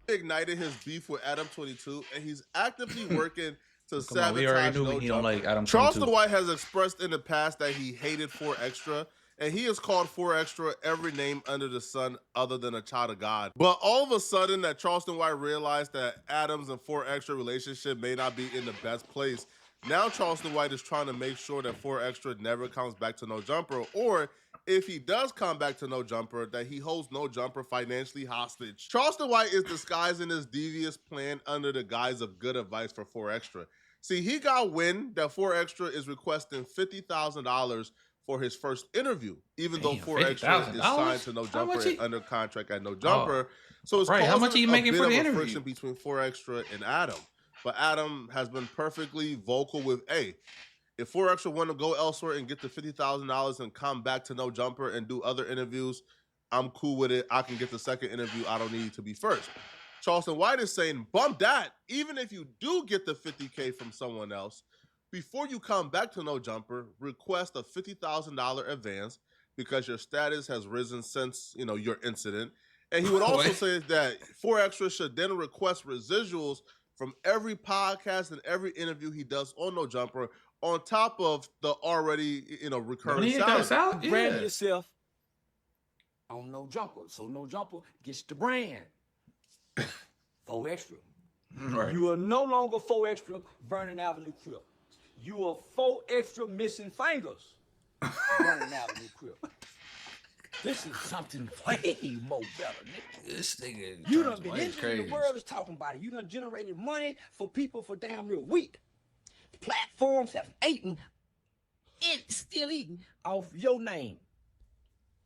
ignited his beef with Adam 22, and he's actively working to Come on, we already sabotage knew No he don't Jumper. like Adam Charleston 22. White has expressed in the past that he hated 4Extra, and he has called 4Extra every name under the sun other than a child of God. But all of a sudden, that Charleston White realized that Adams and 4Extra relationship may not be in the best place. Now Charleston White is trying to make sure that 4Extra never comes back to No Jumper, or if he does come back to No Jumper, that he holds No Jumper financially hostage. Charleston White is disguising his devious plan under the guise of good advice for 4Extra. See, he got wind that 4Extra is requesting $50,000 for his first interview, even though 4Extra is signed to No Jumper and under contract at No Jumper. So it's how much are causing you a making bit for of the a interview? friction between 4Extra and Adam. But Adam has been perfectly vocal with, hey, if 4Extra want to go elsewhere and get the $50,000 and come back to No Jumper and do other interviews, I'm cool with it. I can get the second interview. I don't need to be first. Charleston White is saying, bump that. Even if you do get the $50K from someone else, before you come back to No Jumper, request a $50,000 advance because your status has risen since, your incident. And he would also say that 4Extra should then request residuals from every podcast and every interview he does on No Jumper, on top of the already, recurring salary. Brand yourself on No Jumper, so No Jumper gets the brand. 4Extra. Right. You are no longer 4Extra Vernon Avenue Crip. You are 4Extra missing fingers. Vernon Avenue Crip. This is something way more better, nigga. This nigga, you done been into the world is talking about it. You done generated money for people for damn real week. Platforms have eaten, and still eating off your name.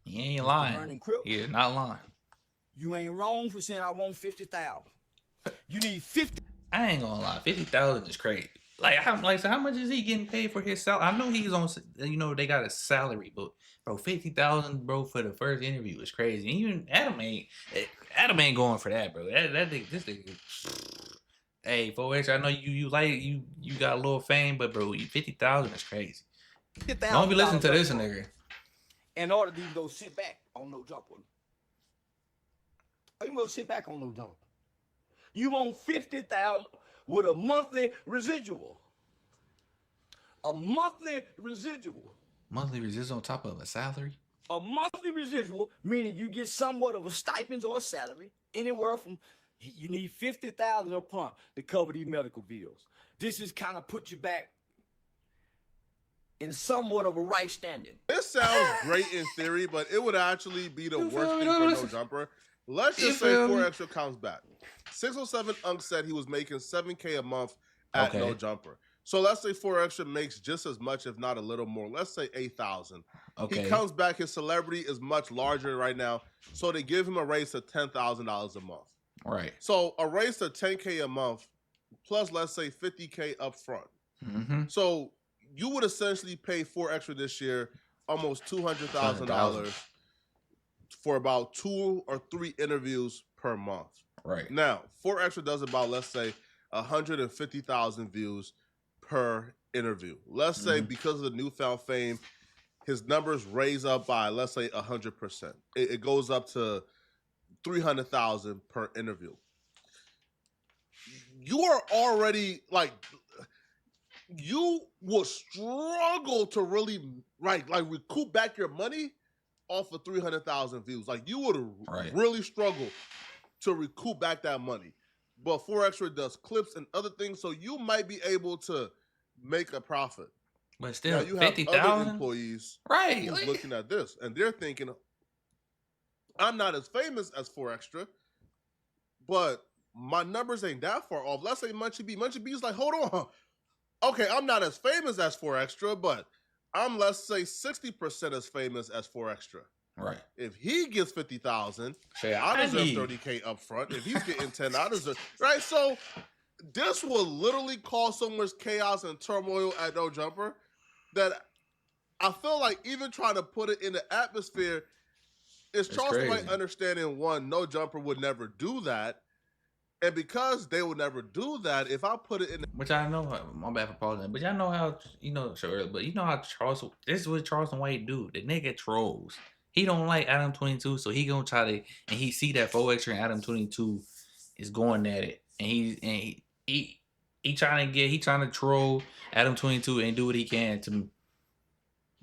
He ain't lying. He is not lying. You ain't wrong for saying I want 50,000. You need 50. I ain't gonna lie, 50,000 is crazy. How much is he getting paid for his salary? I know he's on, they got a salary, but bro, 50,000, bro, for the first interview is crazy. Even Adam ain't going for that, bro. This nigga. Hey, 4X, I know you got a little fame, but bro, 50,000 is crazy. Don't be listening to this nigga. In order to go sit back on No Jumper. You can go sit back on No Jumper. You want 50,000 with a monthly residual. A monthly residual. Monthly residual on top of a salary? A monthly residual, meaning you get somewhat of a stipend or a salary, anywhere from, you need 50,000 up front to cover these medical bills. This is kind of put you back in somewhat of a right standing. This sounds great in theory, but it would actually be the worst thing for No Jumper. Let's just say 4Extra comes back. 607 Unk said he was making $7K a month at No Jumper. So let's say 4Extra makes just as much, if not a little more. Let's say 8,000. He comes back. His celebrity is much larger right now, so they give him a raise to $10,000 a month. Right. So a raise to $10K a month, plus let's say $50K up front. Mm-hmm. So you would essentially pay 4Extra this year almost $200,000 for about 2 or 3 interviews per month. Right. Now, 4Extra does about, let's say, 150,000 views per interview. Let's say because of the newfound fame, his numbers raise up by, let's say, 100%. It goes up to 300,000 per interview. You are already, you will struggle to really, recoup back your money off of 300,000 views. You would really struggle to recoup back that money. But 4Extra does clips and other things, so you might be able to make a profit. But still, now, you have 50,000 other employees who's looking at this, and they're thinking, I'm not as famous as 4Extra, but my numbers ain't that far off. Let's say Munchie B. Munchie B is like, hold on. Okay, I'm not as famous as 4Extra, but I'm, let's say, 60% as famous as 4Extra. Right. If he gets 50,000, I deserve 30K up front. If he's getting 10, I deserve. Right. So this will literally cause so much chaos and turmoil at No Jumper that I feel like even trying to put it in the atmosphere is Charleston White understanding one, No Jumper would never do that. And because they would never do that, if I put it in, which I know, my bad for pausing, but y'all know how but you know how this is what Charleston White do. The nigga trolls. He don't like Adam 22, so he gonna try to, and he see that 4Extra and Adam 22 is going at it, and he trying to troll Adam 22 and do what he can to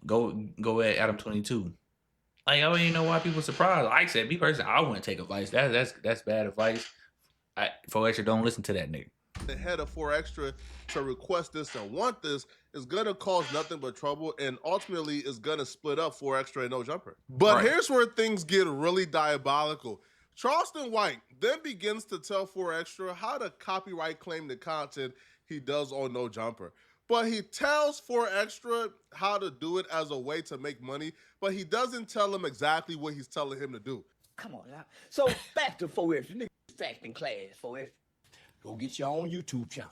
go at Adam 22. Like, I don't even know why people surprised. Like I said, me personally, I wouldn't take advice. That's bad advice. For extra, don't listen to that nigga. The head of 4Extra to request this and want this is gonna cause nothing but trouble, and ultimately is gonna split up 4Extra and No Jumper. But here's where things get really diabolical. Charleston White then begins to tell 4Extra how to copyright claim the content he does on No Jumper. But he tells 4Extra how to do it as a way to make money, but he doesn't tell him exactly what he's telling him to do. Come on now. So back to 4Extra. Niggas fact in class, 4Extra. Go get your own YouTube channel.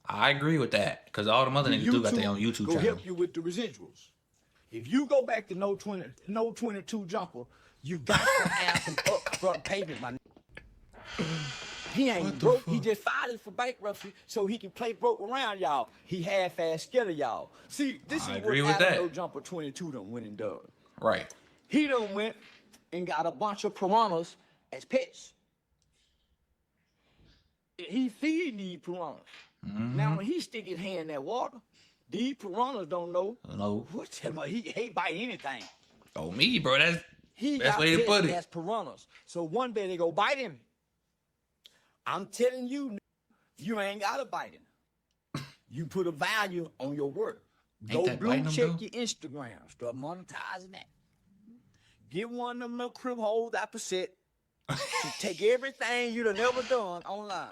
I agree with that, because all the other niggas do got their own YouTube go channel. Help you with the residuals. If you go back to no 22 Jumper, you got to have some upfront payment, my nigga. He ain't broke. He just filed for bankruptcy so he can play broke around y'all. He half-ass scared of y'all. See, this is what Adam No Jumper 22 done went and done. Right. He done went and got a bunch of piranhas as pets. He feed these piranhas. Now, when he stick his hand in that water, these piranhas don't know. He ain't bite anything. Oh, me, bro. That's best way to put it. That's piranhas. So one day they go bite him. I'm telling you, you ain't got to bite him. You put a value on your work. Go blue check your Instagram. Start monetizing that. Get one of them little crib holes out per set. To take everything you done ever done online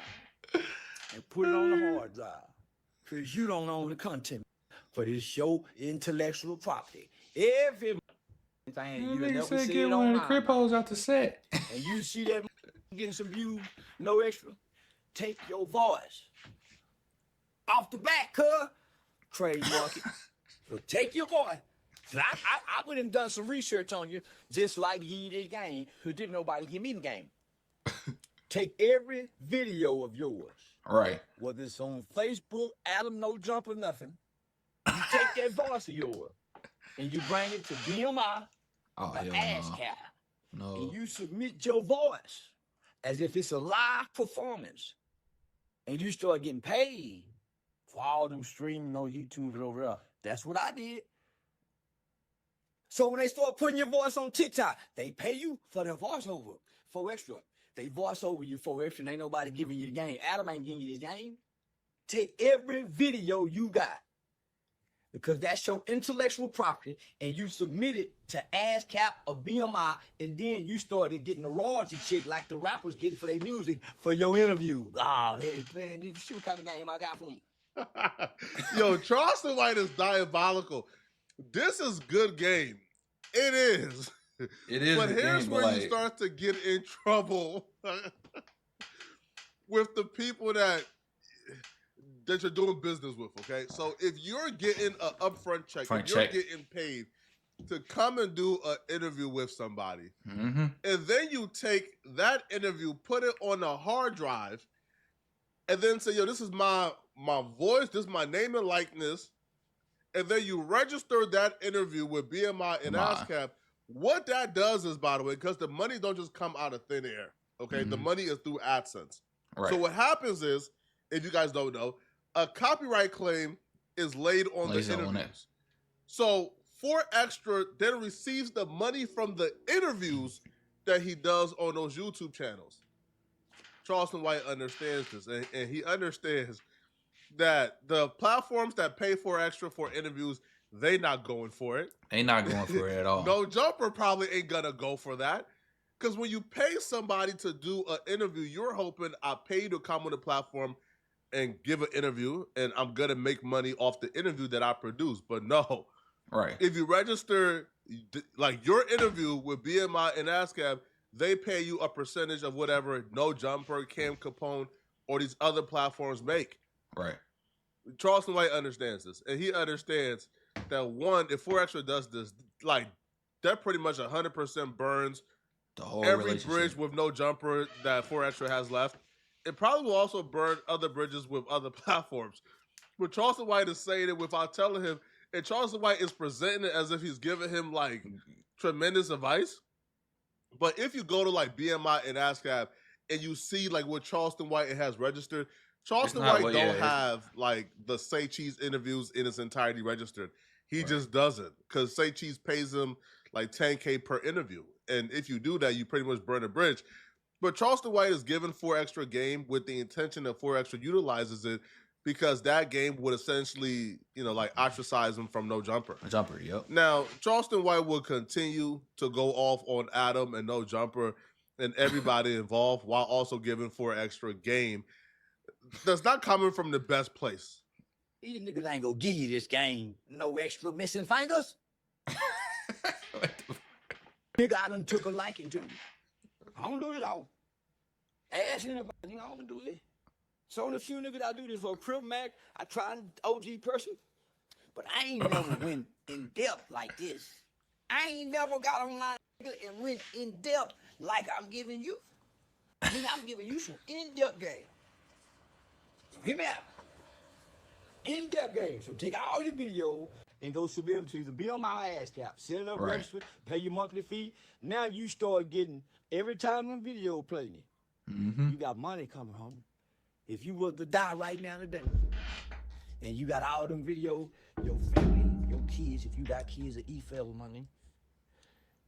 and put it on the hard drive. Because you don't own the content. But it's your intellectual property. Everything you done ever said get one of the crib holes out the set. And you see that getting some views, no extra. Take your voice off the back, cuz. Crazy market. So take your voice. So I went and done some research on you, just like you this game, who didn't nobody give me the game. Take every video of yours. Right. Whether it's on Facebook, Adam No Jumper, nothing. You take that voice of yours and you bring it to BMI, ASCAP. No. And you submit your voice as if it's a live performance. And you start getting paid for all them streaming on YouTube and over there. That's what I did. So when they start putting your voice on TikTok, they pay you for their voiceover, 4Extra. They voice over you 4Extra, and ain't nobody giving you the game. Adam ain't giving you this game. Take every video you got, because that's your intellectual property, and you submit it to ASCAP or BMI, and then you started getting the royalty shit like the rappers get for their music for your interview. Hey, man, this is what kind of game I got for you. Yo, Charleston White is diabolical. This is good game. It is. It is. But here's where you start to get in trouble with the people that you're doing business with, okay? So if you're getting an upfront check, if you're getting paid to come and do an interview with somebody, and then you take that interview, put it on a hard drive, and then say, yo, this is my voice, this is my name and likeness, and then you register that interview with BMI and ASCAP, what that does is, by the way, because the money don't just come out of thin air, okay? The money is through AdSense. Right. So what happens is, if you guys don't know, a copyright claim is laid on the interviews. So 4Extra then receives the money from the interviews that he does on those YouTube channels. Charleston White understands this, and he understands that the platforms that pay 4Extra for interviews, they not going for it. They not going for it at all. No Jumper probably ain't gonna go for that. Because when you pay somebody to do an interview, you're hoping I pay you to come on the platform and give an interview, and I'm gonna make money off the interview that I produce. But no. Right. If you register like your interview with BMI and ASCAP, they pay you a percentage of whatever No Jumper, Cam Capone, or these other platforms make. Right. Charleston White understands this, and he understands that one, if 4Extra does this, like that pretty much 100% burns the whole every bridge with No Jumper that 4Extra has left. It probably will also burn other bridges with other platforms. But Charleston White is saying it without telling him, and Charleston White is presenting it as if he's giving him like tremendous advice. But if you go to like BMI and ASCAP and you see like what Charleston White has registered. Charleston not White what- don't yeah, have like the Say Cheese interviews in its entirety registered. He Right. just doesn't, because Say Cheese pays him like $10K per interview, and if you do that, you pretty much burn a bridge. But Charleston White is given 4Extra game with the intention that 4Extra utilizes it, because that game would essentially, like ostracize him from No Jumper. A jumper, yep. Now, Charleston White will continue to go off on Adam and No Jumper and everybody involved while also giving 4Extra game. That's not coming from the best place. These niggas ain't gonna give you this game. No extra missing fingers. Nigga, I done took a liking to you. I don't do it all. Ask anybody, I don't do it. So the few niggas I do this for, Crip Mac, I try an OG person, but I ain't never went in depth like this. I ain't never got online and went in depth like I'm giving you. Nigga, I'm giving you some in-depth game. Hear me out. In-depth game. So take all the video and go submit them to either be on my ass cap, set it up, Right. register, pay your monthly fee. Now you start getting, every time the video playing, Mm-hmm. you got money coming home. If you was to die right now today, and you got all them video, your family, your kids, if you got kids that eat fellow money.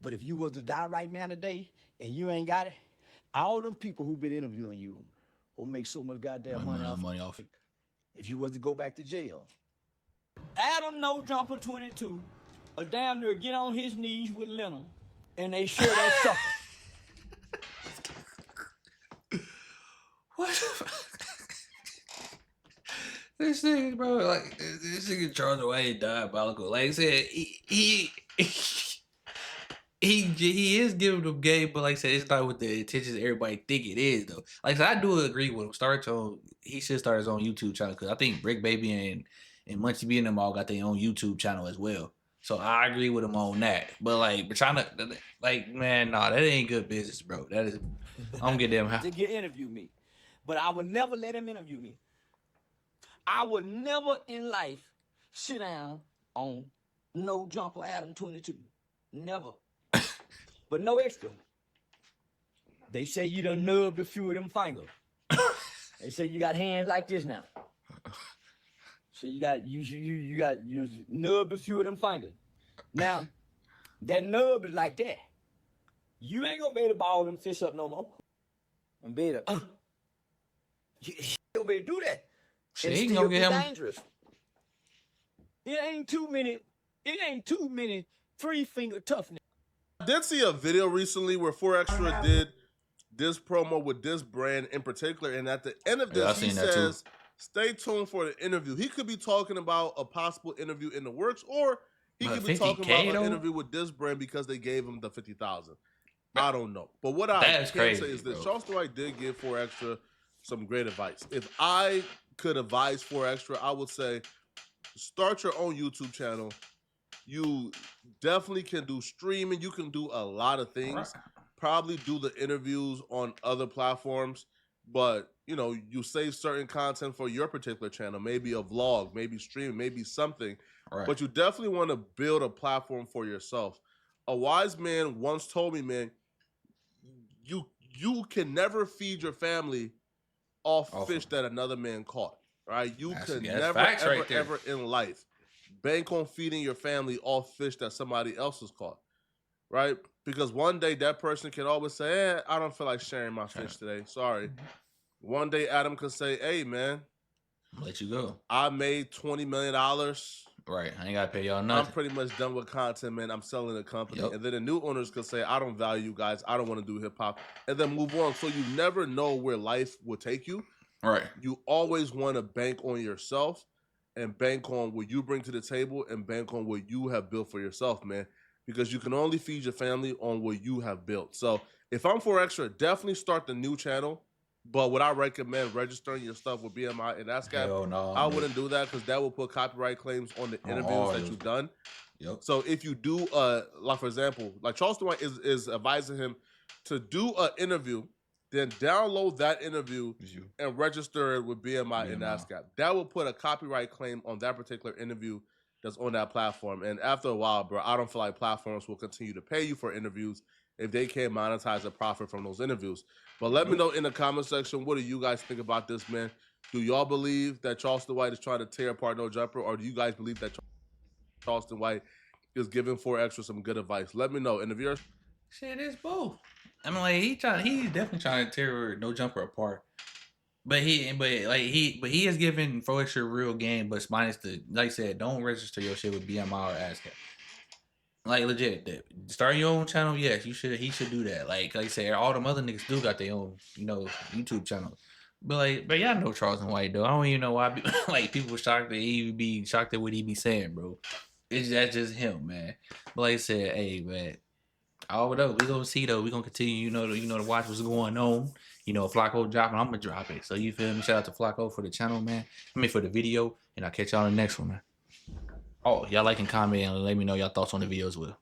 But if you was to die right now today, and you ain't got it, all them people who been interviewing you will make so much goddamn money off it. If you was to go back to jail. Adam No Jumper 22, a damn near get on his knees with Lennon, and they share that sucker. What the fuck? This nigga, bro, like this nigga Charles White diabolical. Like I said, he is giving them game, but like I said, it's not with the intentions everybody think it is though. Like I said, I do agree with him. He should start his own YouTube channel, because I think Brick Baby and Munchie B and them all got their own YouTube channel as well. So I agree with him on that. But like, trying to like, man, nah, that ain't good business, bro. That is, I'm gonna get them. To get interview me. But I would never let him interview me. I would never in life sit down on No Jumper Adam 22. Never. But no extra. They say you done nubbed a few of them fingers. They say you got hands like this now. So you nubbed a few of them fingers. Now, that nub is like that. You ain't gonna be able to ball them fish up no more. I'm be able to. You ain't gonna be able to do that. Shit, It's he still gonna get him. dangerous. It ain't too many 3-finger toughness. I did see a video recently where 4Extra did this promo with this brand in particular, and at the end of Yeah, I this, he seen that too. says, stay tuned for the interview. He could be talking about a possible interview in the works, or he But could be talking 50K about though? an interview with this brand because they gave him the 50,000. I don't know. But what I That's can crazy, say is that bro. Charleston White did give 4Extra some great advice. If I could advise 4Extra, I would say start your own YouTube channel. You definitely can do streaming. You can do a lot of things. Right. Probably do the interviews on other platforms, but you save certain content for your particular channel. Maybe a vlog, maybe stream, maybe something. Right. But you definitely want to build a platform for yourself. A wise man once told me, man, you can never feed your family off fish that another man caught. Right? You can never, facts ever, right there. ever in life bank on feeding your family off fish that somebody else has caught. Right? Because one day that person can always say, I don't feel like sharing my fish today. Sorry. One day Adam could say, hey, man, I'll let you go. I made $20 million. Right. I ain't gotta pay y'all I'm nothing. pretty much done with content, man. I'm selling the company. Yep. And then the new owners could say, I don't value you guys. I don't want to do hip hop. And then move on. So you never know where life will take you. Right. You always want to bank on yourself and bank on what you bring to the table and bank on what you have built for yourself, man. Because you can only feed your family on what you have built. So if I'm 4Extra, definitely start the new channel. But would I recommend registering your stuff with BMI and ASCAP? Hell no. I wouldn't do that, because that will put copyright claims on the interviews that you've done. Yep. So if you do, like for example, like Charleston White is advising him to do an interview, then download that interview and register it with BMI and ASCAP. That will put a copyright claim on that particular interview that's on that platform. And after a while, bro, I don't feel like platforms will continue to pay you for interviews if they can't monetize a profit from those interviews. But let me know in the comment section, what do you guys think about this, man? Do y'all believe that Charleston White is trying to tear apart No Jumper, or do you guys believe that Charleston White is giving 4Extra some good advice? Let me know. And if you're Shit, it's both. I mean, like he's definitely trying to tear No Jumper apart. But he is giving 4Extra real game, but minus the, like I said, don't register your shit with BMI or ASCAP. Like legit, starting your own channel, yes, you should. He should do that. Like I said, all them other niggas do got their own, YouTube channels. But y'all know Charleston White though. I don't even know why like people shocked that he be shocked at what he be saying, bro. That's just him, man. But like I said, hey man, all though we gonna see though. We gonna continue, to watch what's going on. Flacco dropping, I'm gonna drop it. So you feel me? Shout out to Flacco for the channel, man. For the video, and I'll catch y'all in the next one, man. Oh, y'all like and comment and let me know y'all thoughts on the video as well.